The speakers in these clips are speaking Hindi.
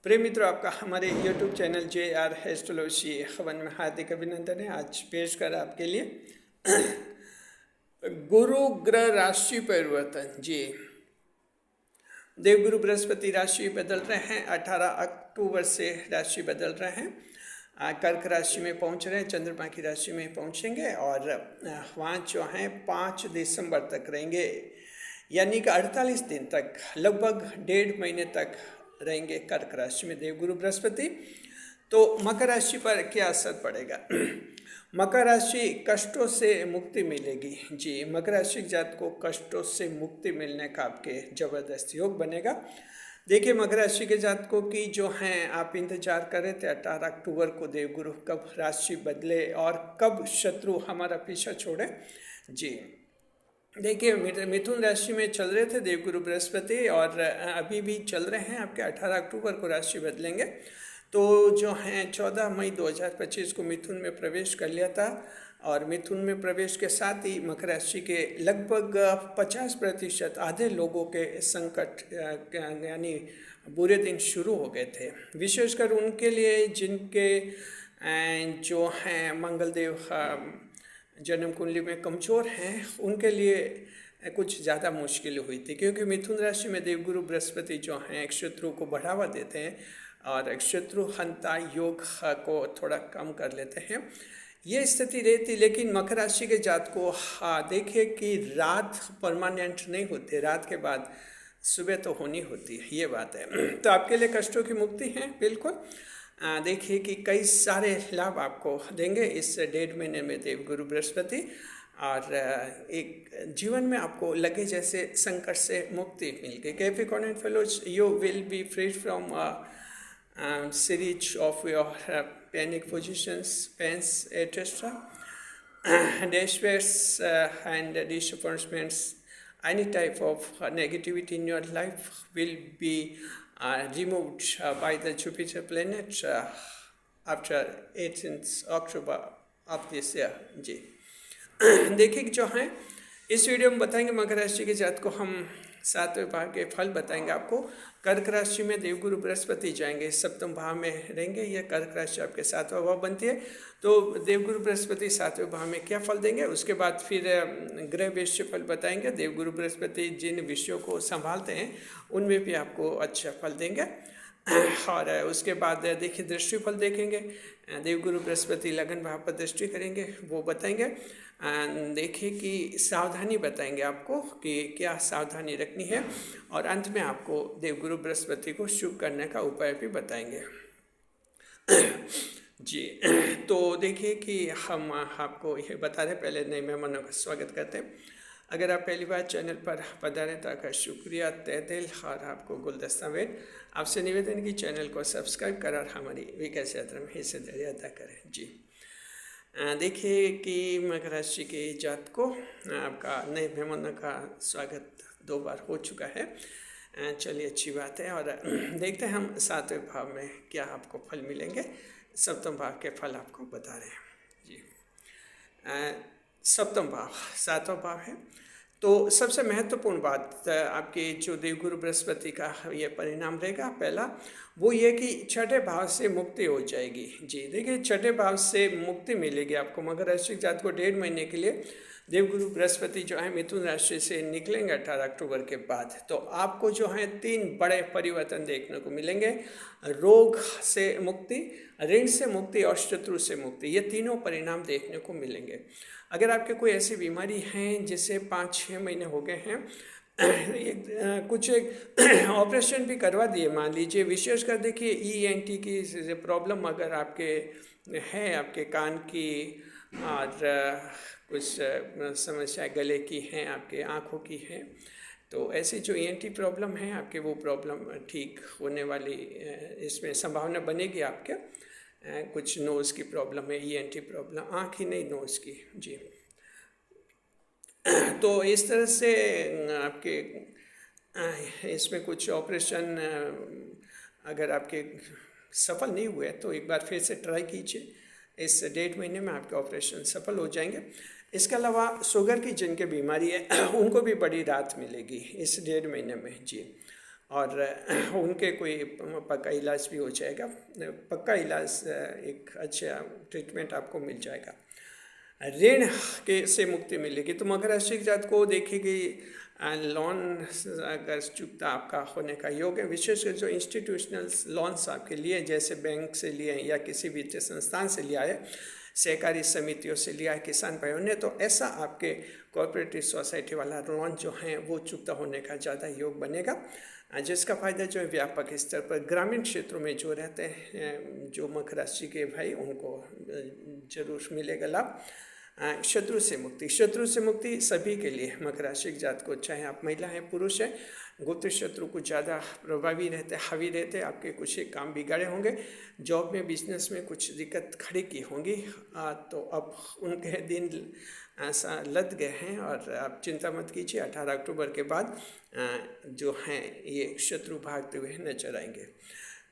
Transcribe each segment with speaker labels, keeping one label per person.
Speaker 1: प्रिय मित्रों, आपका हमारे YouTube चैनल JR एस्ट्रोलॉजी हवन में हार्दिक अभिनंदन है। आज पेश कर आपके लिए गुरु ग्रह राशि परिवर्तन। जी, देवगुरु बृहस्पति राशि बदल रहे हैं। 18 अक्टूबर से राशि बदल रहे हैं। कर्क राशि में पहुंच रहे हैं, चंद्रमा की राशि में पहुंचेंगे और वहाँ जो हैं 5 दिसंबर तक रहेंगे, यानी कि 48 दिन तक, लगभग 1.5 महीने तक रहेंगे कर्क राशि में देवगुरु बृहस्पति। तो मकर राशि पर क्या असर पड़ेगा? मकर राशि कष्टों से मुक्ति मिलेगी। जी, मकर राशि जात को कष्टों से मुक्ति मिलने का आपके जबरदस्त योग बनेगा। देखिए, मकर राशि के जातकों की जो हैं, आप इंतजार कर रहे थे 18 अक्टूबर को देवगुरु कब राशि बदले और कब शत्रु हमारा पीछा छोड़े। जी, देखिए, मिथुन राशि में चल रहे थे देवगुरु बृहस्पति और अभी भी चल रहे हैं। आपके 18 अक्टूबर को राशि बदलेंगे। तो जो हैं 14 मई 2025 को मिथुन में प्रवेश कर लिया था और मिथुन में प्रवेश के साथ ही मकर राशि के लगभग 50% आधे लोगों के संकट यानी बुरे दिन शुरू हो गए थे। विशेषकर उनके लिए जिनके जो हैं मंगलदेव जन्म कुंडली में कमज़ोर हैं, उनके लिए कुछ ज़्यादा मुश्किल हुई थी, क्योंकि मिथुन राशि में देवगुरु बृहस्पति जो हैं एक शत्रु को बढ़ावा देते हैं और एक शत्रु हंता योग को थोड़ा कम कर लेते हैं। ये स्थिति रहती। लेकिन मकर राशि के जात को देखिए कि रात परमानेंट नहीं होती, रात के बाद सुबह तो होनी होती है, ये बात है। तो आपके लिए कष्टों की मुक्ति है बिल्कुल। देखिए कि कई सारे लाभ आपको देंगे इस 1.5 महीने में देवगुरु बृहस्पति, और एक जीवन में आपको लगे जैसे संकट से मुक्ति मिल गई। Capricorn and fellows, you will be free from series of your panic positions, pains, etc. Despairs and disappointments, any type of negativity in your life will be removed by the Jupiter planet after 18th October of this year. जी, देखिए जो हैं इस वीडियो में बताएंगे मकर राशि के जात को हम 7वें भाव के फल बताएंगे आपको। कर्क राशि में देवगुरु बृहस्पति जाएंगे, 7वें भाव में रहेंगे। यह कर्क राशि आपके 7वां भाव बनती है। तो देवगुरु बृहस्पति 7वें भाव में क्या फल देंगे, उसके बाद फिर ग्रह विषय फल बताएंगे। देवगुरु बृहस्पति जिन विषयों को संभालते हैं उनमें भी आपको अच्छा फल देंगे। और उसके बाद देखिए दृष्टि फल देखेंगे। देवगुरु बृहस्पति लगन भाव पर दृष्टि करेंगे, वो बताएंगे। देखिए कि सावधानी बताएंगे आपको कि क्या सावधानी रखनी है, और अंत में आपको देवगुरु बृहस्पति को शुभ करने का उपाय भी बताएंगे। जी, तो देखिए कि हम आपको ये बता रहे, पहले नए मेहमानों का स्वागत करते हैं। अगर आप पहली बार चैनल पर पधारे तो आपका शुक्रिया तहे दिल, और आपको गुलदस्ता वेद आपसे निवेदन की चैनल को सब्सक्राइब कर और हमारी विकास यात्रा में हिस्सेदारी अदा करें। जी, देखिए कि मकर राशि के जात को आपका नए मेहमानों का स्वागत 2 बार हो चुका है। चलिए, अच्छी बात है। और देखते हैं हम 7वें भाव में क्या आपको फल मिलेंगे। 7वें भाव के फल आपको बता रहे हैं। जी, 7वां भाव 7वां भाव है। तो सबसे महत्वपूर्ण बात आपके जो देवगुरु बृहस्पति का ये परिणाम रहेगा, पहला वो ये कि 6ठे भाव से मुक्ति हो जाएगी। जी, देखिए 6ठे भाव से मुक्ति मिलेगी आपको। मकर राशि जात को 1.5 महीने के लिए देवगुरु बृहस्पति जो है मिथुन राशि से निकलेंगे 18 अक्टूबर के बाद। तो आपको जो है 3 बड़े परिवर्तन देखने को मिलेंगे। रोग से मुक्ति, ऋण से मुक्ति और शत्रु से मुक्ति, ये तीनों परिणाम देखने को मिलेंगे। अगर आपके कोई ऐसी बीमारी हैं जिसे 5-6 महीने हो गए हैं, कुछ एक ऑपरेशन भी करवा दिए मान लीजिए, विशेषकर देखिए ENT की प्रॉब्लम अगर आपके है, आपके कान की और कुछ समस्या गले की हैं, आपके आँखों की हैं, तो ऐसी जो ENT प्रॉब्लम है आपके, वो प्रॉब्लम ठीक होने वाली इसमें संभावना बनेगी आपके। कुछ नोज़ की प्रॉब्लम है, ENT प्रॉब्लम, आँख ही नहीं नोज़ की। जी, तो इस तरह से आपके इसमें कुछ ऑपरेशन अगर आपके सफल नहीं हुए तो एक बार फिर से ट्राई कीजिए। इस 1.5 महीने में आपके ऑपरेशन सफल हो जाएंगे। इसके अलावा शुगर की जिनके बीमारी है उनको भी बड़ी राहत मिलेगी इस 1.5 महीने में। जी, और उनके कोई पक्का इलाज भी हो जाएगा, पक्का इलाज, एक अच्छा ट्रीटमेंट आपको मिल जाएगा। ऋण के से मुक्ति मिलेगी। तो मकर राशि के जात को देखेगी लोन अगर चुकता आपका होने का योग है, विशेषकर जो इंस्टीट्यूशनल लोन्स आपके लिए, जैसे बैंक से लिए या किसी वित्तीय संस्थान से लिया है, सहकारी समितियों से लिया है किसान भाइयों ने, तो ऐसा आपके कोऑपरेटिव सोसाइटी वाला लोन जो है वो चुकता होने का ज़्यादा योग बनेगा, जिसका फ़ायदा जो है व्यापक स्तर पर ग्रामीण क्षेत्रों में जो रहते हैं जो मकर राशि के भाई, उनको जरूर मिलेगा लाभ। शत्रु से मुक्ति सभी के लिए मकर राशि के जात को, चाहे आप महिला हैं पुरुष हैं, गुप्त शत्रु कुछ ज़्यादा प्रभावी रहते, हावी रहते, आपके कुछ एक काम बिगाड़े होंगे, जॉब में बिजनेस में कुछ दिक्कत खड़ी की होंगी, तो अब उनके दिन ऐसा लद गए हैं और आप चिंता मत कीजिए। 18 अक्टूबर के बाद जो हैं ये शत्रु भागते हुए नजर आएंगे।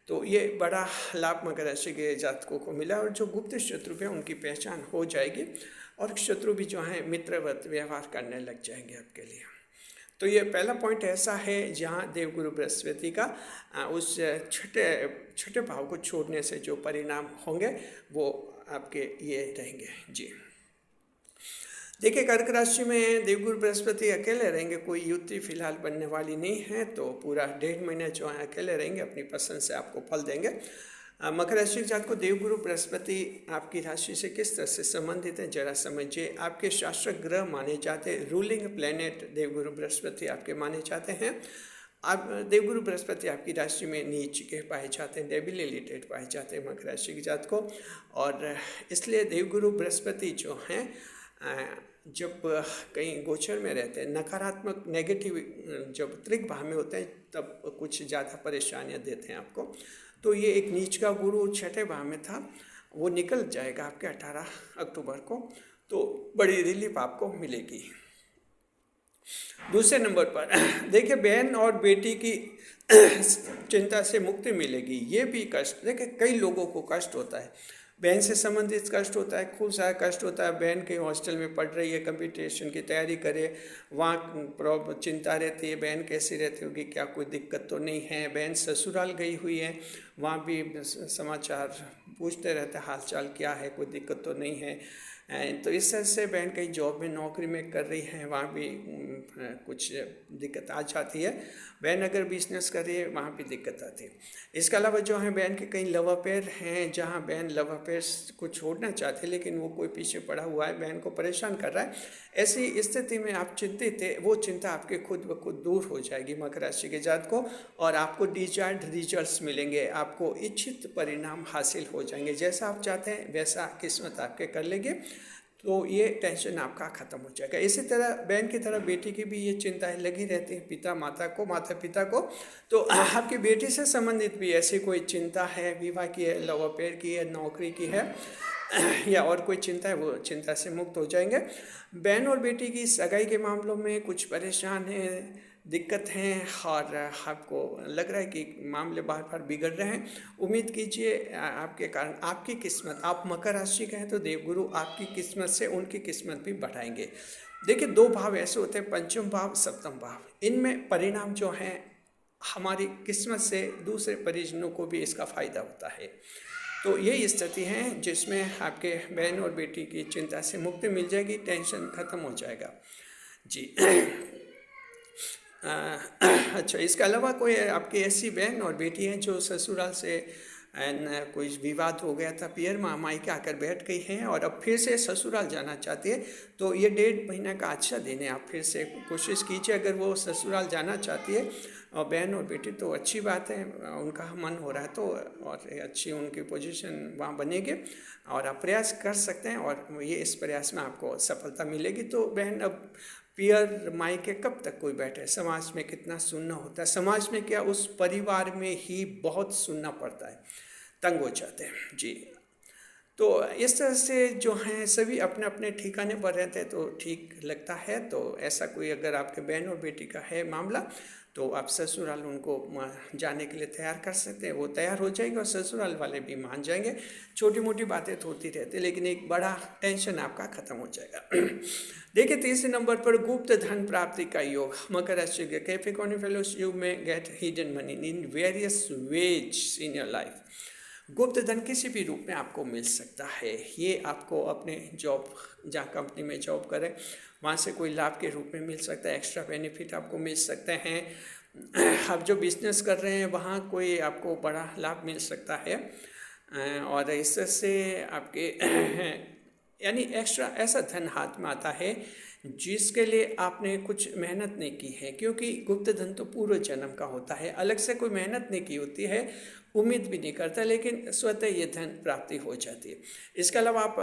Speaker 1: तो ये बड़ा लाभ मकर राशि के जातकों को मिला और जो गुप्त शत्रु हैं उनकी पहचान हो जाएगी और शत्रु भी जो है मित्रवत व्यवहार करने लग जाएंगे आपके लिए। तो ये पहला पॉइंट ऐसा है जहाँ देवगुरु बृहस्पति का उस छठे भाव को छोड़ने से जो परिणाम होंगे वो आपके ये रहेंगे। जी देखिए, कर्क राशि में देवगुरु बृहस्पति अकेले रहेंगे, कोई युति फिलहाल बनने वाली नहीं है, तो पूरा 1.5 महीना जो है अकेले रहेंगे, अपनी पसंद से आपको फल देंगे। मकर राशि के जात को देवगुरु बृहस्पति आपकी राशि से किस तरह से संबंधित है जरा समझिए। आपके शासक ग्रह माने जाते, रूलिंग प्लेनेट देवगुरु बृहस्पति आपके माने जाते हैं। आप देवगुरु बृहस्पति आपकी राशि में नीच के पाए जाते हैं, डेबिलिटेड पाए जाते हैं मकर राशि के जात को, और इसलिए देवगुरु बृहस्पति जो हैं जब कहीं गोचर में रहते हैं, नकारात्मक नेगेटिव जब त्रिक भाव में होते हैं तब कुछ ज़्यादा परेशानियां देते हैं आपको। तो ये एक नीच का गुरु छठे भाव में था, वो निकल जाएगा आपके 18 अक्टूबर को, तो बड़ी रिलीफ आपको मिलेगी। दूसरे नंबर पर देखिए, बहन और बेटी की चिंता से मुक्ति मिलेगी। ये भी कष्ट, देखिए कई लोगों को कष्ट होता है, बहन से संबंधित कष्ट होता है, खूब सारा कष्ट होता है। बहन कहीं हॉस्टल में पढ़ रही है, कंपटीशन की तैयारी करे, वहाँ चिंता रहती है बहन कैसी रहती होगी, क्या कोई दिक्कत तो नहीं है। बहन ससुराल गई हुई है, वहाँ भी समाचार पूछते रहते हैं, हाल चाल क्या है, कोई दिक्कत तो नहीं है। तो इस तरह से बहन कहीं जॉब में नौकरी में कर रही है, वहाँ भी कुछ दिक्कत आ जाती है। बहन अगर बिजनेस कर रही है, वहाँ भी दिक्कत आती है। इसके अलावा जो है बहन के कई लव अफेयर हैं, जहाँ बहन लव अफेयर को छोड़ना चाहती है लेकिन वो कोई पीछे पड़ा हुआ है, बहन को परेशान कर रहा है। ऐसी स्थिति में आप चिंतित थे, वो चिंता आपके खुद ब खुद दूर हो जाएगी मकर राशि के जात को, और आपको डिजायर्ड रिजल्ट्स मिलेंगे, आपको इच्छित परिणाम हासिल हो जाएंगे। जैसा आप चाहते हैं वैसा किस्मत आपके कर लेंगे, तो ये टेंशन आपका ख़त्म हो जाएगा। इसी तरह बहन की तरह बेटी की भी ये चिंताएं लगी रहती हैं, माता पिता को। तो आपकी बेटी से संबंधित भी ऐसी कोई चिंता है, विवाह की है, लव अफेयर की है, नौकरी की है या और कोई चिंता है, वो चिंता से मुक्त हो जाएंगे। बहन और बेटी की सगाई के मामलों में कुछ परेशान है, दिक्कत हैं, और आपको लग रहा है कि मामले बार बार बिगड़ रहे हैं। उम्मीद कीजिए आपके कारण आपकी किस्मत, आप मकर राशि के हैं तो देवगुरु आपकी किस्मत से उनकी किस्मत भी बढ़ाएंगे। देखिए, 2 भाव ऐसे होते हैं, पंचम भाव, सप्तम भाव, इनमें परिणाम जो हैं हमारी किस्मत से दूसरे परिजनों को भी इसका फ़ायदा होता है। तो यही स्थिति है जिसमें आपके बहन और बेटी की चिंता से मुक्ति मिल जाएगी, टेंशन खत्म हो जाएगा। जी अच्छा, इसके अलावा कोई आपकी ऐसी बहन और बेटी है जो ससुराल से कोई विवाद हो गया था, पियर मायके आकर बैठ गई हैं और अब फिर से ससुराल जाना चाहती है, तो ये 1.5 महीना का अच्छा दिन है। आप फिर से कोशिश कीजिए, अगर वो ससुराल जाना चाहती है और बहन और बेटी, तो अच्छी बात है, उनका मन हो रहा है तो, और अच्छी उनकी पोजीशन वहाँ बनेगी और आप प्रयास कर सकते हैं और ये इस प्रयास में आपको सफलता मिलेगी। तो बहन, अब पियर मायके कब तक कोई बैठे, समाज में कितना सुनना होता है, समाज में क्या उस परिवार में ही बहुत सुनना पड़ता है, तंग हो जाते हैं। जी, तो इस तरह से जो हैं सभी अपने अपने ठिकाने पर रहते हैं तो ठीक लगता है। तो ऐसा कोई अगर आपके बहन और बेटी का है मामला, तो आप ससुराल उनको जाने के लिए तैयार कर सकते हैं, वो तैयार हो जाएंगे और ससुराल वाले भी मान जाएंगे। छोटी मोटी बातें तो होती रहती है, लेकिन एक बड़ा टेंशन आपका खत्म हो जाएगा। देखिए, तीसरे नंबर पर गुप्त धन प्राप्ति का योग। मकर राशि के Capricorn fellows, you may get hidden money in various ways in your life. गुप्त धन किसी भी रूप में आपको मिल सकता है। ये आपको अपने जॉब, जहाँ कंपनी में जॉब करें वहाँ से कोई लाभ के रूप में मिल सकता है, एक्स्ट्रा बेनिफिट आपको मिल सकते हैं। आप जो बिजनेस कर रहे हैं वहाँ कोई आपको बड़ा लाभ मिल सकता है, और इससे आपके यानी एक्स्ट्रा ऐसा धन हाथ में आता है जिसके लिए आपने कुछ मेहनत नहीं की है, क्योंकि गुप्त धन तो पूर्व जन्म का होता है, अलग से कोई मेहनत नहीं की होती है, उम्मीद भी नहीं करता, लेकिन स्वतः ये धन प्राप्ति हो जाती है। इसके अलावा आप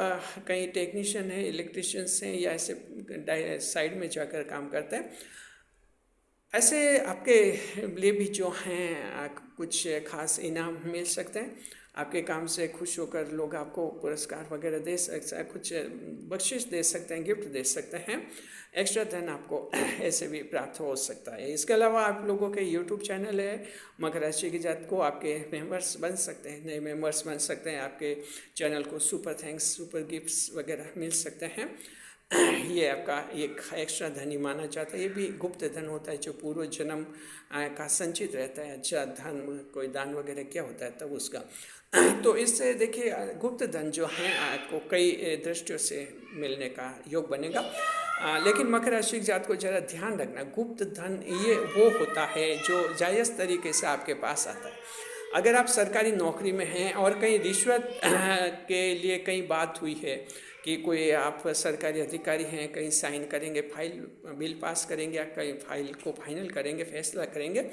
Speaker 1: कहीं टेक्नीशियन हैं, इलेक्ट्रिशियंस हैं, या ऐसे साइड में जाकर काम करते हैं, ऐसे आपके लिए भी जो हैं कुछ खास इनाम मिल सकते हैं। आपके काम से खुश होकर लोग आपको पुरस्कार वगैरह दे सकते हैं, कुछ बख्शिश दे सकते हैं, गिफ्ट दे सकते हैं, एक्स्ट्रा धन आपको ऐसे भी प्राप्त हो सकता है। इसके अलावा आप लोगों के यूट्यूब चैनल है मकर राशि की जात को, आपके मेंबर्स बन सकते हैं, नए मेंबर्स बन सकते हैं, आपके चैनल को सुपर थैंक्स, सुपर गिफ्ट्स वगैरह मिल सकते हैं। ये आपका एक एक्स्ट्रा धन ही माना जाता है। ये भी गुप्त धन होता है जो पूर्व जन्म का संचित रहता है। अच्छा धन, कोई दान वगैरह क्या होता है तब उसका। तो इससे देखिए, गुप्त धन जो है आपको कई दृष्टियों से मिलने का योग बनेगा। लेकिन मकर राशि की जात को जरा ध्यान रखना, गुप्त धन ये वो होता है जो जायज़ तरीके से आपके पास आता है। अगर आप सरकारी नौकरी में हैं और कहीं रिश्वत के लिए कहीं बात हुई है कि कोई आप सरकारी अधिकारी हैं, कहीं साइन करेंगे, फाइल बिल पास करेंगे, या कहीं फाइल को फाइनल करेंगे, फैसला करेंगे,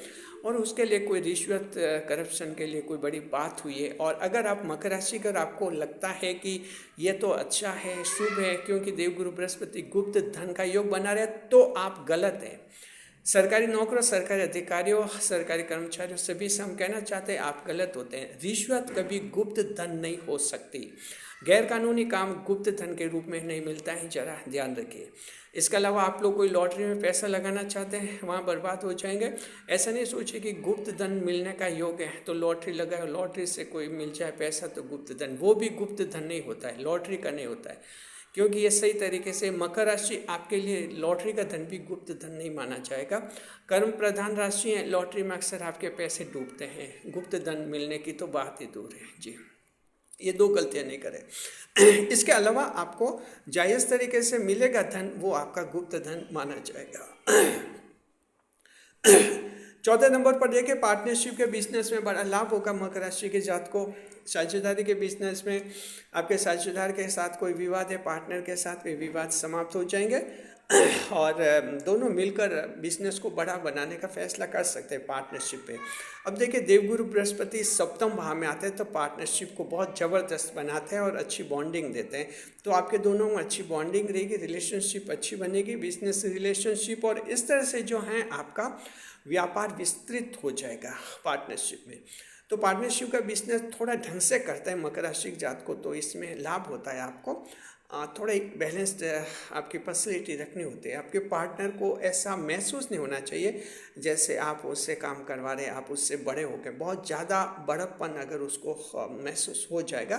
Speaker 1: और उसके लिए कोई रिश्वत करप्शन के लिए कोई बड़ी बात हुई है, और अगर आप मकर राशि का आपको लगता है कि ये तो अच्छा है, शुभ है, क्योंकि देवगुरु बृहस्पति गुप्त धन का योग बना रहे, तो आप गलत हैं। सरकारी नौकरों, सरकारी अधिकारियों, सरकारी कर्मचारियों सभी से हम कहना चाहते हैं आप गलत होते हैं। रिश्वत कभी गुप्त धन नहीं हो सकती। गैर कानूनी काम गुप्त धन के रूप में नहीं मिलता है, जरा ध्यान रखिए। इसके अलावा आप लोग कोई लॉटरी में पैसा लगाना चाहते हैं, वहाँ बर्बाद हो जाएंगे। ऐसा नहीं सोचिए कि गुप्त धन मिलने का योग है तो लॉटरी लगाए, लॉटरी से कोई मिल जाए पैसा तो गुप्त धन, वो भी गुप्त धन नहीं होता है, लॉटरी का नहीं होता है। क्योंकि ये सही तरीके से मकर राशि आपके लिए लॉटरी का धन भी गुप्त धन नहीं माना जाएगा। कर्म प्रधान राशि है, लॉटरी में अक्सर आपके पैसे डूबते हैं, गुप्त धन मिलने की तो बात ही दूर है जी। ये दो गलतियां नहीं करें। इसके अलावा आपको जायज़ तरीके से मिलेगा धन, वो आपका गुप्त धन माना जाएगा। चौथे नंबर पर देखिए, पार्टनरशिप के बिजनेस में बड़ा लाभ होगा मकर राशि के जात को। साझेदारी के बिजनेस में आपके साझेदार के साथ कोई विवाद है, पार्टनर के साथ भी विवाद समाप्त हो जाएंगे, और दोनों मिलकर बिजनेस को बड़ा बनाने का फैसला कर सकते हैं पार्टनरशिप पे। अब देखिए, देवगुरु बृहस्पति सप्तम भाव में आते हैं तो पार्टनरशिप को बहुत ज़बरदस्त बनाते हैं और अच्छी बॉन्डिंग देते हैं। तो आपके दोनों में अच्छी बॉन्डिंग रहेगी, रिलेशनशिप अच्छी बनेगी, बिजनेस रिलेशनशिप, और इस तरह से जो है आपका व्यापार विस्तृत हो जाएगा पार्टनरशिप में। तो पार्टनरशिप का बिजनेस थोड़ा ढंग से करता है मकर राशि की जात को, तो इसमें लाभ होता है आपको। थोड़ा एक बैलेंस्ड आपकी पर्सनैलिटी रखनी होती है। आपके पार्टनर को ऐसा महसूस नहीं होना चाहिए जैसे आप उससे काम करवा रहे हैं, आप उससे बड़े हो गए। बहुत ज़्यादा बड़प्पन अगर उसको महसूस हो जाएगा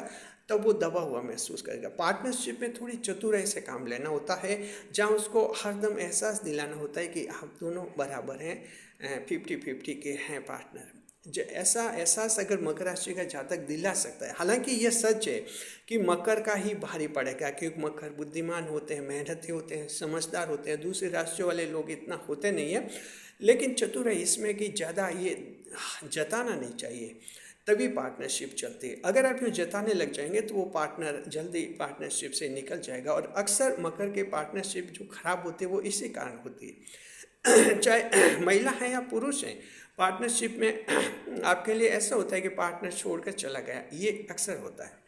Speaker 1: तब वो दबा हुआ महसूस करेगा। पार्टनरशिप में थोड़ी चतुराई से काम लेना होता है, जहाँ उसको हरदम एहसास दिलाना होता है कि आप दोनों बराबर हैं, 50-50 के हैं पार्टनर। जो ऐसा एहसास अगर मकर राशि का जातक दिला सकता है, हालांकि ये सच है कि मकर का ही भारी पड़ेगा, क्योंकि मकर बुद्धिमान होते हैं, मेहनती होते हैं, समझदार होते हैं, दूसरी राशियों वाले लोग इतना होते नहीं हैं। लेकिन चतुर है इसमें कि ज़्यादा ये जताना नहीं चाहिए, तभी पार्टनरशिप चलती है। अगर आप यूँ जताने लग जाएंगे तो वो पार्टनर जल्दी पार्टनरशिप से निकल जाएगा। और अक्सर मकर के पार्टनरशिप जो खराब होती है वो इसी कारण होती है। चाहे महिला हैं या पुरुष हैं, पार्टनरशिप में आपके लिए ऐसा होता है कि पार्टनर छोड़कर चला गया, ये अक्सर होता है।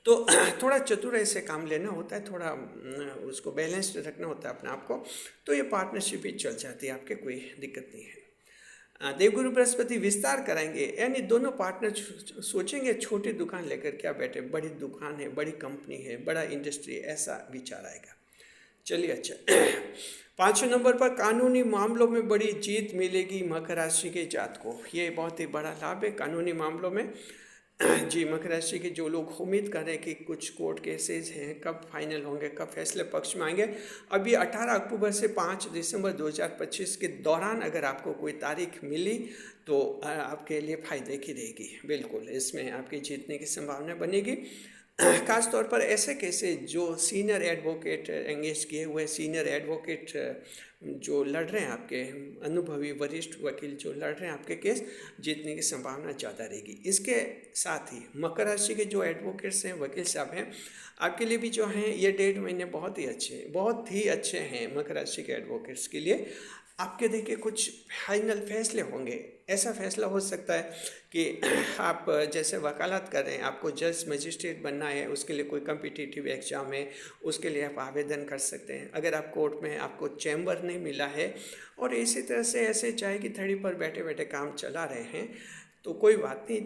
Speaker 1: तो थोड़ा चतुराई से काम लेना होता है, थोड़ा उसको बैलेंस्ड रखना होता है अपने आप को, तो ये पार्टनरशिप ही चल जाती है आपके, कोई दिक्कत नहीं है। देवगुरु बृहस्पति विस्तार कराएंगे, यानी दोनों पार्टनर सोचेंगे छोटी दुकान लेकर क्या बैठे, बड़ी दुकान है, बड़ी कंपनी है, बड़ा इंडस्ट्री, ऐसा विचार आएगा। चलिए अच्छा। 5वें नंबर पर कानूनी मामलों में बड़ी जीत मिलेगी मकर राशि के जात को। ये बहुत ही बड़ा लाभ है कानूनी मामलों में। जी, मकर राशि के जो लोग उम्मीद कर रहे हैं कि कुछ कोर्ट केसेस हैं कब फाइनल होंगे, कब फैसले पक्ष में आएंगे, अभी 18 अक्टूबर से 5 दिसंबर 2025 के दौरान अगर आपको कोई तारीख मिली तो आपके लिए फायदे की रहेगी। बिल्कुल इसमें आपकी जीतने की संभावना बनेगी। खास तौर पर ऐसे केसेस जो सीनियर एडवोकेट एंगेज किए हुए सीनियर एडवोकेट जो लड़ रहे हैं, आपके अनुभवी वरिष्ठ वकील जो लड़ रहे हैं आपके केस, जीतने की संभावना ज़्यादा रहेगी। इसके साथ ही मकर राशि के जो एडवोकेट्स हैं, वकील साहब हैं, आपके लिए भी जो हैं ये 1.5 महीने बहुत ही अच्छे हैं मकर राशि के एडवोकेट्स के लिए। आपके देखिए कुछ फाइनल फैसले होंगे। ऐसा फैसला हो सकता है कि आप जैसे वकालत कर रहे हैं, आपको जज मजिस्ट्रेट बनना है, उसके लिए कोई कम्पिटिटिव एग्ज़ाम है, उसके लिए आप आवेदन कर सकते हैं। अगर आप कोर्ट में आपको चैम्बर नहीं मिला है और इसी तरह से ऐसे चाहे कि थड़ी पर बैठे बैठे काम चला रहे हैं, तो कोई बात नहीं।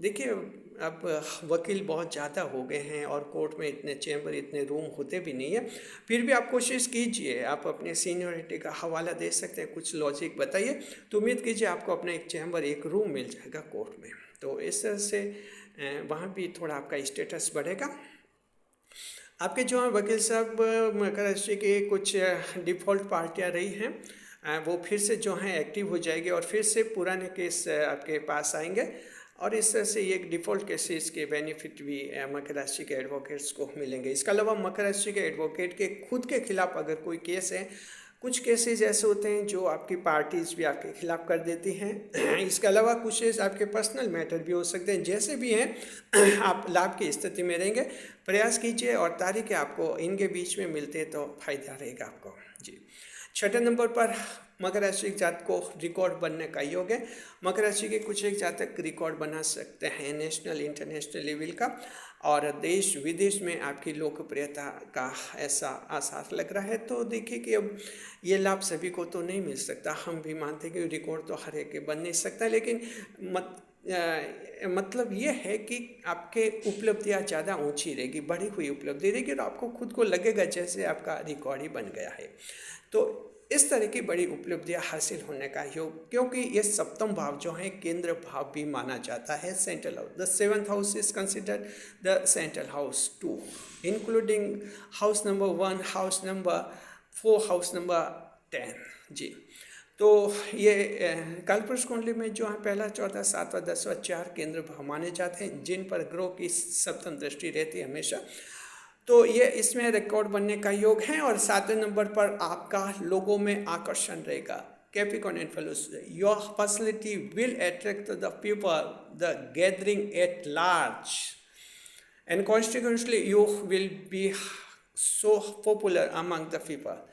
Speaker 1: देखिए अब वकील बहुत ज़्यादा हो गए हैं और कोर्ट में इतने चैम्बर इतने रूम होते भी नहीं है, फिर भी आप कोशिश कीजिए, आप अपने सीनियरिटी का हवाला दे सकते हैं, कुछ लॉजिक बताइए, तो उम्मीद कीजिए आपको अपना एक चैम्बर एक रूम मिल जाएगा कोर्ट में। तो इस तरह से वहाँ भी थोड़ा आपका स्टेटस बढ़ेगा। आपके जो हैं वकील साहब मकर राशि के कुछ डिफ़ॉल्ट पार्टियाँ रही हैं, वो फिर से जो हैं एक्टिव हो जाएगी और फिर से पुराने केस आपके पास आएंगे और इस तरह से ये डिफ़ॉल्ट केसेस के बेनिफिट भी मकर राशि के एडवोकेट्स को मिलेंगे। इसके अलावा मकर राशि के एडवोकेट के खुद के खिलाफ अगर कोई केस है, कुछ केसेस ऐसे होते हैं जो आपकी पार्टीज भी आपके खिलाफ कर देती हैं। इसके अलावा कुछ केस आपके पर्सनल मैटर भी हो सकते हैं। जैसे भी हैं आप लाभ की स्थिति में रहेंगे। प्रयास कीजिए और तारीखें आपको इनके बीच में मिलते तो फायदा रहेगा आपको। जी, 6ठे नंबर पर मकर राशि जातक को रिकॉर्ड बनने का योग है। मकर राशि के कुछ एक जातक रिकॉर्ड बना सकते हैं नेशनल इंटरनेशनल लेवल का, और देश विदेश में आपकी लोकप्रियता का ऐसा आसार लग रहा है। तो देखिए कि अब ये लाभ सभी को तो नहीं मिल सकता, हम भी मानते हैं कि रिकॉर्ड तो हर एक के बन नहीं सकता, लेकिन मतलब ये है कि आपके उपलब्धियाँ ज़्यादा ऊंची रहेगी, बढ़ी हुई उपलब्धि रहेगी और आपको खुद को लगेगा जैसे आपका रिकॉर्ड ही बन गया है। तो इस तरह की बड़ी उपलब्धियां हासिल होने का योग, क्योंकि ये सप्तम भाव जो है केंद्र भाव भी माना जाता है, central house. The 7th house is considered the central house 2, including house number 1, house number 4, house number 10। जी, तो ये कालपुरुष कुंडली में जो है पहला, चौथा, सातवां, 10वां 4 केंद्र भाव माने जाते हैं जिन पर ग्रह की सप्तम दृष्टि रहती है हमेशा। तो ये इसमें रिकॉर्ड बनने का योग है। और 7वें नंबर पर आपका लोगों में आकर्षण रहेगा। Capricorn and fellows, your personality will attract the people, the gathering at large, and constitutionally you will be so popular among the people.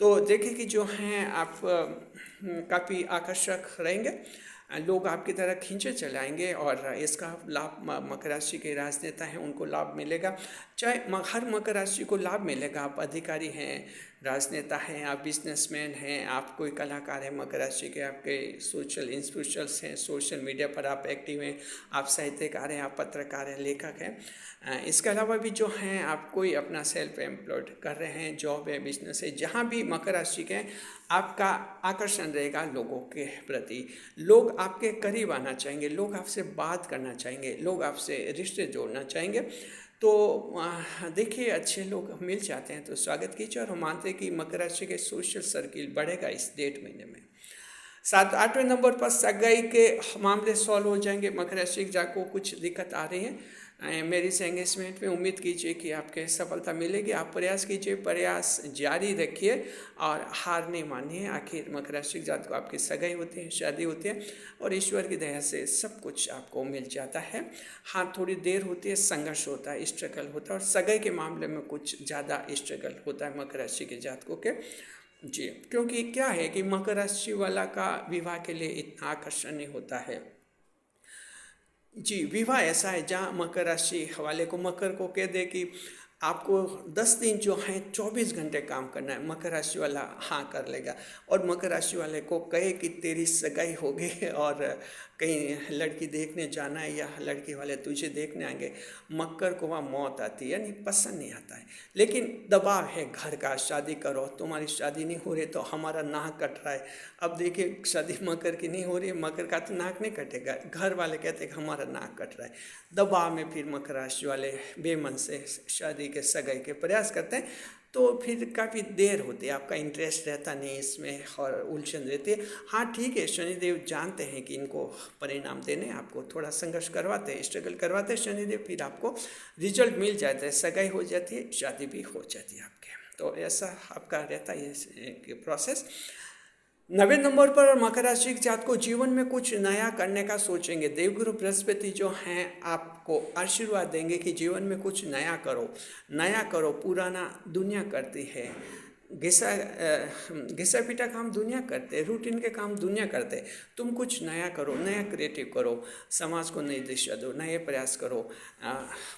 Speaker 1: तो देखिए कि जो हैं आप काफ़ी आकर्षक रहेंगे, लोग आपकी तरह खींचे चलाएंगे और इसका लाभ मकर राशि के राजनेता हैं उनको लाभ मिलेगा। चाहे हर मकर राशि को लाभ मिलेगा, आप अधिकारी हैं, राजनेता हैं, आप बिजनेसमैन हैं, आप कोई कलाकार हैं मकर राशि के, आपके सोशल इंस्टीट्यूशंस हैं, सोशल मीडिया पर आप एक्टिव हैं, आप साहित्यकार हैं, आप पत्रकार हैं, लेखक हैं। इसके अलावा भी जो हैं आप कोई अपना सेल्फ एम्प्लॉयड कर रहे हैं, जॉब है, बिजनेस है, जहाँ भी मकर राशि के आपका आकर्षण रहेगा लोगों के प्रति। लोग आपके करीब आना चाहेंगे, लोग आपसे बात करना चाहेंगे, लोग आपसे रिश्ते जोड़ना चाहेंगे। तो देखिए अच्छे लोग मिल जाते हैं तो स्वागत कीजिए। और हम मानते हैं कि मकर राशि के सोशल सर्किल बढ़ेगा इस 1.5 महीने में। 8वें नंबर पर सगाई के मामले सॉल्व हो जाएंगे। मकर राशि के जातकों को कुछ दिक्कत आ रही है मैरिज एंगेजमेंट में, उम्मीद कीजिए कि आपके सफलता मिलेगी। आप प्रयास कीजिए, प्रयास जारी रखिए और हार नहीं मानिए। आखिर मकर राशि के जातकों को आपकी सगाई होती है, शादी होती है और ईश्वर की दया से सब कुछ आपको मिल जाता है। हाँ, थोड़ी देर होती है, संघर्ष होता है, स्ट्रगल होता है और सगाई के मामले में कुछ ज़्यादा स्ट्रगल होता है मकर राशि के जातकों के। जी, क्योंकि क्या है कि मकर राशि वाला का विवाह के लिए इतना आकर्षण नहीं होता है। जी, विवाह ऐसा है जहाँ मकर राशि वाले को, मकर को कह दे कि आपको 10 दिन जो हैं 24 घंटे काम करना है। मकर राशि वाला हाँ कर लेगा। और मकर राशि वाले को कहे कि तेरी सगाई होगी और कहीं लड़की देखने जाना है या लड़की वाले तुझे देखने आएंगे, मकर को वहाँ मौत आती है, यानी पसंद नहीं आता है। लेकिन दबाव है घर का, शादी करो, तुम्हारी शादी नहीं हो रही तो हमारा नाक कट रहा है। अब देखिए शादी मकर की नहीं हो रही है, मकर का तो नाक नहीं कटेगा, घर वाले कहते हैं कि हमारा नाक कट रहा है। दबाव में फिर मकर राशि वाले बेमन से शादी के सगाई के प्रयास करते हैं, तो फिर काफ़ी देर होती है, आपका इंटरेस्ट रहता नहीं इसमें और उलझन रहती है। हाँ ठीक है, शनिदेव जानते हैं कि इनको परिणाम देने, आपको थोड़ा संघर्ष करवाते हैं, स्ट्रगल करवाते हैं शनिदेव, फिर आपको रिजल्ट मिल जाता है, सगाई हो जाती है, शादी भी हो जाती है आपके। तो ऐसा आपका रहता है ये प्रोसेस। 90 नंबर पर मकर राशि के जातक को जीवन में कुछ नया करने का सोचेंगे। देवगुरु बृहस्पति जो हैं आपको आशीर्वाद देंगे कि जीवन में कुछ नया करो, नया करो। पुराना दुनिया करती है, घिसा पीटा काम दुनिया करते, रूटीन के काम दुनिया करते। तुम कुछ नया करो, नया क्रिएटिव करो, समाज को नई दिशा दो, नए प्रयास करो,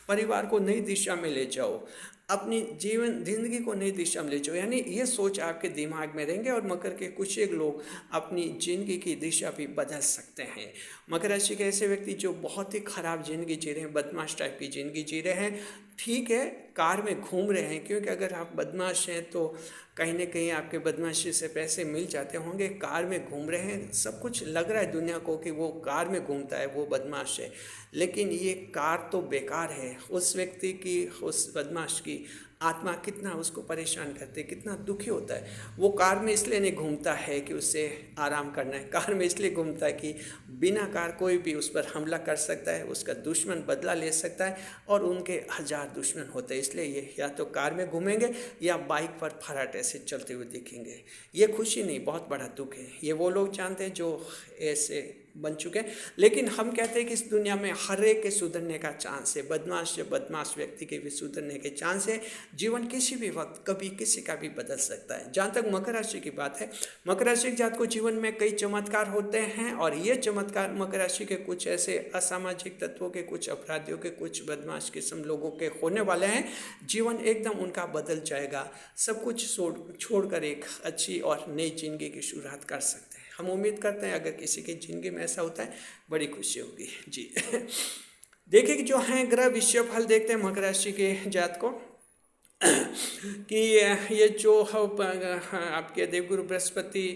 Speaker 1: परिवार को नई दिशा में ले जाओ, अपनी जिंदगी को नई दिशा में ले जाओ। यानी ये सोच आपके दिमाग में रहेंगे और मकर के कुछ एक लोग अपनी जिंदगी की दिशा भी बदल सकते हैं। मकर राशि के ऐसे व्यक्ति जो बहुत ही खराब जिंदगी जी रहे हैं, बदमाश टाइप की जिंदगी जी रहे हैं, ठीक है कार में घूम रहे हैं, क्योंकि अगर आप बदमाश हैं तो कहीं ना कहीं आपके बदमाशी से पैसे मिल जाते होंगे। कार में घूम रहे हैं, सब कुछ लग रहा है दुनिया को कि वो कार में घूमता है, वो बदमाश है, लेकिन ये कार तो बेकार है। उस व्यक्ति की, उस बदमाश की आत्मा कितना उसको परेशान करती है, कितना दुखी होता है। वो कार में इसलिए नहीं घूमता है कि उससे आराम करना है, कार में इसलिए घूमता है कि बिना कार कोई भी उस पर हमला कर सकता है, उसका दुश्मन बदला ले सकता है और उनके 1000 दुश्मन होते हैं। इसलिए ये या तो कार में घूमेंगे या बाइक पर फराटे से चलते हुए दिखेंगे। ये खुशी नहीं, बहुत बड़ा दुख है। ये वो लोग जानते हैं जो ऐसे बन चुके हैं। लेकिन हम कहते हैं कि इस दुनिया में हर एक के सुधरने का चांस है, बदमाश से बदमाश व्यक्ति के भी सुधरने के चांस है। जीवन किसी भी वक्त कभी किसी का भी बदल सकता है। जहाँ तक मकर राशि की बात है, मकर राशि के जातक को जीवन में कई चमत्कार होते हैं और ये चमत्कार मकर राशि के कुछ ऐसे असामाजिक तत्वों के, कुछ अपराधियों के, कुछ बदमाश किस्म लोगों के होने वाले हैं। जीवन एकदम उनका बदल जाएगा, सब कुछ छोड़कर एक अच्छी और नई जिंदगी की शुरुआत कर सकते हैं। हम उम्मीद करते हैं अगर किसी की ज़िंदगी में ऐसा होता है, बड़ी खुशी होगी जी। देखिए कि जो हैं ग्रह विषय फल देखते हैं मकर राशि के जातक को कि ये जो आपके देवगुरु बृहस्पति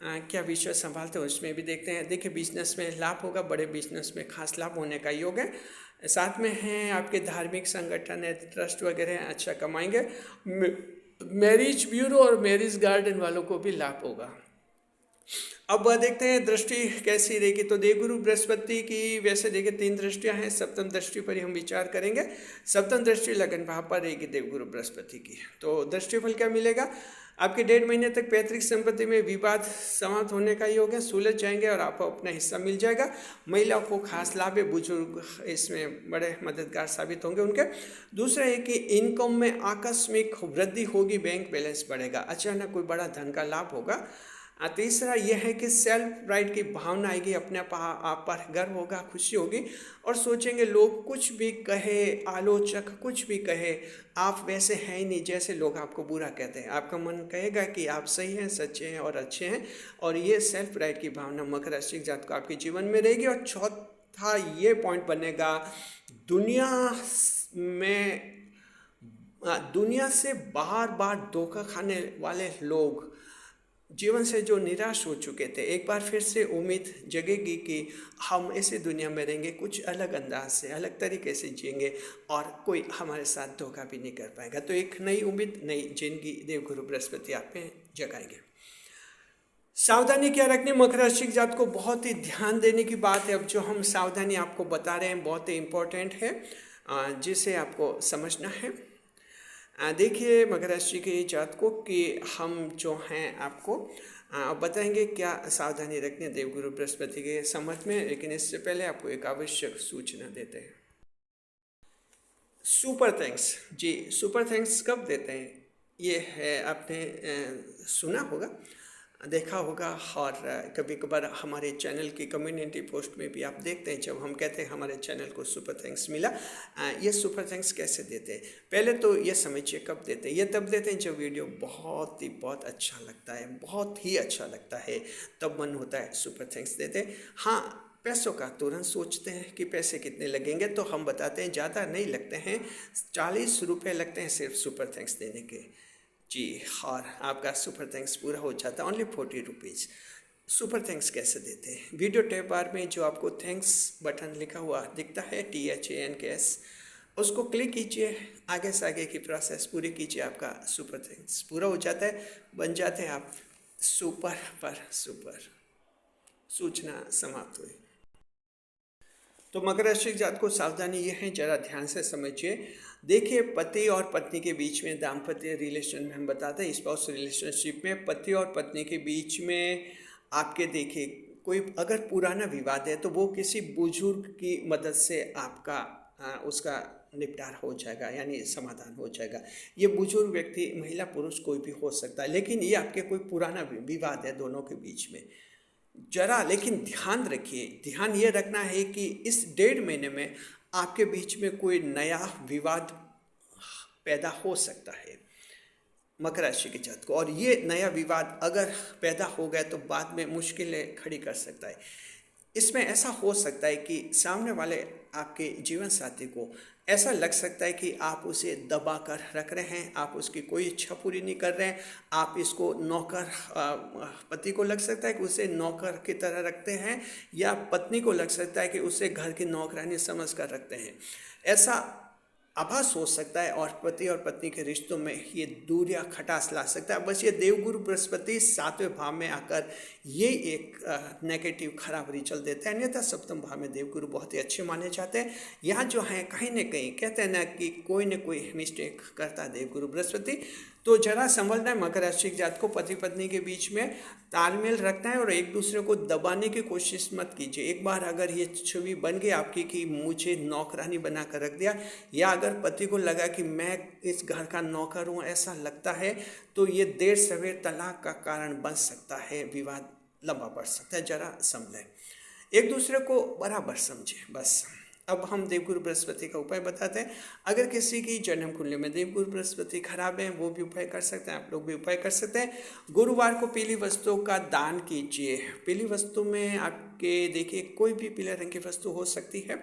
Speaker 1: क्या विषय संभालते हैं उसमें भी देखते हैं। देखिए बिजनेस में लाभ होगा, बड़े बिजनेस में खास लाभ होने का योग है। साथ में हैं आपके धार्मिक संगठन है, ट्रस्ट वगैरह अच्छा कमाएंगे। मैरिज ब्यूरो और मैरिज गार्डन वालों को भी लाभ होगा। अब देखते हैं दृष्टि कैसी रहेगी। तो देवगुरु बृहस्पति की वैसे देखिए 3 दृष्टियां हैं, सप्तम दृष्टि पर ही हम विचार करेंगे। सप्तम दृष्टि लगन भाव पर रहेगी देवगुरु बृहस्पति की। तो दृष्टिफल क्या मिलेगा, आपके 1.5 महीने तक पैतृक संपत्ति में विवाद समाप्त होने का योग है, सुलझ जाएंगे और आपको अपना हिस्सा मिल जाएगा। महिलाओं को खास लाभ है, बुजुर्ग इसमें बड़े मददगार साबित होंगे उनके। दूसरा है कि इनकम में आकस्मिक वृद्धि होगी, बैंक बैलेंस बढ़ेगा, अचानक कोई बड़ा धन का लाभ होगा। तीसरा यह है कि सेल्फ प्राइड की भावना आएगी, अपने आप पर गर्व होगा, खुशी होगी और सोचेंगे लोग कुछ भी कहे, आलोचक कुछ भी कहे, आप वैसे हैं ही नहीं जैसे लोग आपको बुरा कहते हैं। आपका मन कहेगा कि आप सही हैं, सच्चे हैं और अच्छे हैं। और ये सेल्फ प्राइड की भावना मकर राशि के जातक को आपके जीवन में रहेगी। और चौथा ये पॉइंट बनेगा, दुनिया से बार बार धोखा खाने वाले लोग, जीवन से जो निराश हो चुके थे, एक बार फिर से उम्मीद जगेगी कि हम ऐसे दुनिया में रहेंगे, कुछ अलग अंदाज से, अलग तरीके से जिएंगे और कोई हमारे साथ धोखा भी नहीं कर पाएगा। तो एक नई उम्मीद, नई जिंदगी देवगुरु बृहस्पति आप में जगाएंगे। सावधानी क्या रखनी, मकर राशि के जातक को बहुत ही ध्यान देने की बात है। अब जो हम सावधानी आपको बता रहे हैं बहुत ही इम्पोर्टेंट है, जिसे आपको समझना है। देखिए मकर राशि के जातकों कि हम जो हैं आपको बताएंगे क्या सावधानी रखनी है देवगुरु बृहस्पति के संबंध में, लेकिन इससे पहले आपको एक आवश्यक सूचना देते हैं। सुपर थैंक्स जी, सुपर थैंक्स कब देते हैं ये है आपने सुना होगा। देखा होगा। और कभी कभार हमारे चैनल की कम्युनिटी पोस्ट में भी आप देखते हैं, जब हम कहते हैं हमारे चैनल को सुपर थैंक्स मिला, ये सुपर थैंक्स कैसे देते हैं? पहले तो ये समझिए कब देते हैं। ये तब देते हैं जब वीडियो बहुत अच्छा लगता है, बहुत ही अच्छा लगता है, तब मन होता है सुपर थैंक्स देते हैं। हाँ, पैसों का तुरंत सोचते हैं कि पैसे कितने लगेंगे, तो हम बताते हैं ज़्यादा नहीं लगते हैं, 40 रुपये लगते हैं सिर्फ सुपर थैंक्स देने के जी। और आपका सुपर थैंक्स पूरा हो जाता है, ओनली 40 रुपीज़। सुपर थैंक्स कैसे देते हैं? वीडियो टैब बार में जो आपको थैंक्स बटन लिखा हुआ दिखता है, THANKS, उसको क्लिक कीजिए, आगे से आगे की प्रोसेस पूरी कीजिए, आपका सुपर थैंक्स पूरा हो जाता है, बन जाते हैं आप सुपर पर सुपर। सूचना समाप्त हुई। तो मकर राशि के जातकों को सावधानी ये है, जरा ध्यान से समझिए। देखिए, पति और पत्नी के बीच में दाम्पत्य रिलेशन में हम बताते हैं, स्पाउस रिलेशनशिप में पति और पत्नी के बीच में आपके देखिए कोई अगर पुराना विवाद है तो वो किसी बुजुर्ग की मदद से आपका उसका निपटारा हो जाएगा, यानी समाधान हो जाएगा। ये बुजुर्ग व्यक्ति महिला पुरुष कोई भी हो सकता है, लेकिन ये आपके कोई पुराना विवाद है दोनों के बीच में। जरा लेकिन ध्यान रखिए, ध्यान ये रखना है कि इस 1.5 महीने में आपके बीच में कोई नया विवाद पैदा हो सकता है मकर राशि के जातक को, और ये नया विवाद अगर पैदा हो गया तो बाद में मुश्किलें खड़ी कर सकता है। इसमें ऐसा हो सकता है कि सामने वाले आपके जीवन साथी को ऐसा लग सकता है कि आप उसे दबा कर रख रहे हैं, आप उसकी कोई इच्छा पूरी नहीं कर रहे हैं, आप इसको नौकर, पति को लग सकता है कि उसे नौकर की तरह रखते हैं, या पत्नी को लग सकता है कि उसे घर की नौकरानी समझ कर रखते हैं। ऐसा आभास हो सकता है, और पति और पत्नी के रिश्तों में ये दूरियां खटास ला सकता है। बस ये देवगुरु बृहस्पति 7वें भाव में आकर ये एक नेगेटिव खराब रिजल्ट देता है, अन्यथा सप्तम भाव में देवगुरु बहुत ही अच्छे माने जाते हैं। यहाँ जो है कहीं ना कहीं कहते हैं ना कि कोई न कोई मिस्टेक करता है देवगुरु बृहस्पति, तो जरा समझना है मकर राशि के जातक को पति पत्नी के बीच में तालमेल रखना है, और एक दूसरे को दबाने की कोशिश मत कीजिए। एक बार अगर ये छवि बन गई आपकी कि मुझे नौकरानी बना कर रख दिया, या अगर पति को लगा कि मैं इस घर का नौकर हूँ ऐसा लगता है, तो ये देर सवेर तलाक का कारण बन सकता है, विवाद लंबा बढ़ सकता है। जरा समझें, एक दूसरे को बराबर समझें बस। अब हम देवगुरु बृहस्पति का उपाय बताते हैं। अगर किसी की जन्म कुंडली में देवगुरु बृहस्पति खराब है, वो भी उपाय कर सकते हैं, आप लोग भी उपाय कर सकते हैं। गुरुवार को पीली वस्तुओं का दान कीजिए। पीली वस्तु में आपके देखिए कोई भी पीले रंग की वस्तु हो सकती है।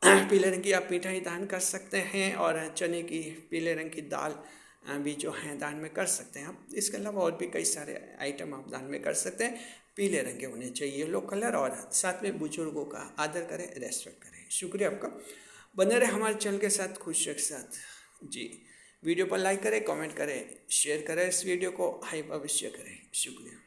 Speaker 1: पीले रंग की आप मिठाई दान कर सकते हैं, और चने की पीले रंग की दाल भी जो है दान में कर सकते हैं आप। इसके अलावा और भी कई सारे आइटम आप दान में कर सकते हैं। पीले रंग के होने चाहिए, येलो कलर, और साथ में बुजुर्गों का आदर करें, रेस्पेक्ट करें। शुक्रिया आपका, बने रहे हमारे चैनल के साथ, खुश के साथ जी। वीडियो पर लाइक करें, कमेंट करें, शेयर करें, इस वीडियो को हाई भविष्य करें। शुक्रिया।